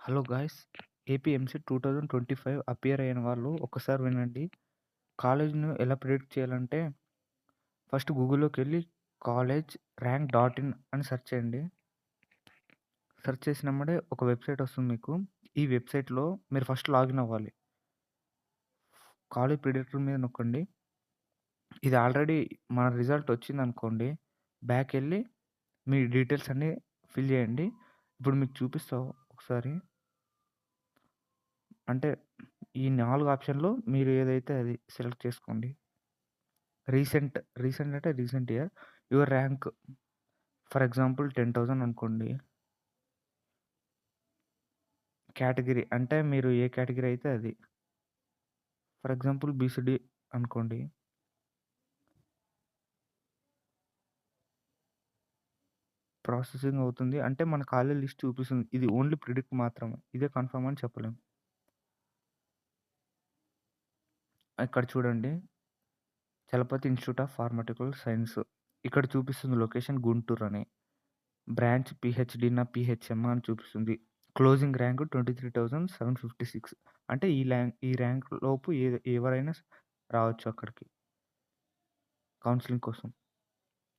Hello guys! APMC 2025 appear అయిన వాళ్ళు ఒక్కసారి వినండి. కాలేజ్‌ను ఎలా ప్రిడిక్ట్ చేయాలంటే ఫస్ట్ గూగుల్‌లోకెళ్ళి కాలేజ్ ర్యాంక్ డాట్ ఇన్ అని సెర్చ్ చేయండి. సెర్చ్ చేసినెమ్మడే ఒక వెబ్‌సైట్ వస్తుంది మీకు. ఈ వెబ్‌సైట్‌లో మీరు ఫస్ట్ లాగిన్ అవ్వాలి. కాలేజ్ ప్రిడిక్టర్ మీద నొక్కండి. ఇది ఆల్రెడీ మన రిజల్ట్ వచ్చిందనుకోండి, బ్యాకెళ్ళి మీ డీటెయిల్స్ అన్నీ ఫిల్ చేయండి. ఇప్పుడు మీకు చూపిస్తా ఒకసారి. అంటే ఈ 4 ఆప్షన్‌లో మీరు ఏదైతే అది సెలెక్ట్ చేసుకోండి. రీసెంట్ అంటే recent year. Your rank for example 10,000 అనుకోండి. కేటగిరీ అంటే మీరు ఏ కేటగిరీ అయితే అది. ఫర్ ఎగ్జాంపుల్ బీసీడీ అనుకోండి. ప్రాసెసింగ్ అవుతుంది. అంటే మన కాలేజ్ లిస్ట్ చూపిస్తుంది. ఇది ఓన్లీ ప్రిడిక్ట్ మాత్రమే. ఇదే కన్ఫర్మ్ అని చెప్పలేం. ఇక్కడ చూడండి. Chalapathi institute of ఫార్మాటికల్ science. ఇక్కడ చూపిస్తుంది లొకేషన్ గుంటూరు అని. బ్రాంచ్ పీహెచ్‌డీనా, పీహెచ్ఎమ్మా అని చూపిస్తుంది. క్లోజింగ్ ర్యాంక్ 23,756 అంటే ఈ ర్యాంక్ లోపు ఎవరైనా రావచ్చు అక్కడికి. కౌన్సెలింగ్ కోసం.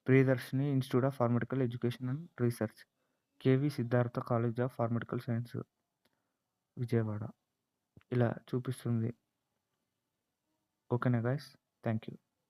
Priyadarshini institute of ఫార్మాటికల్ education and research. KV Siddhartha college of ఫార్మాటికల్ science Vijayawada. ఇలా చూపిస్తుంది. ఓకేనా గైస్? Thank you.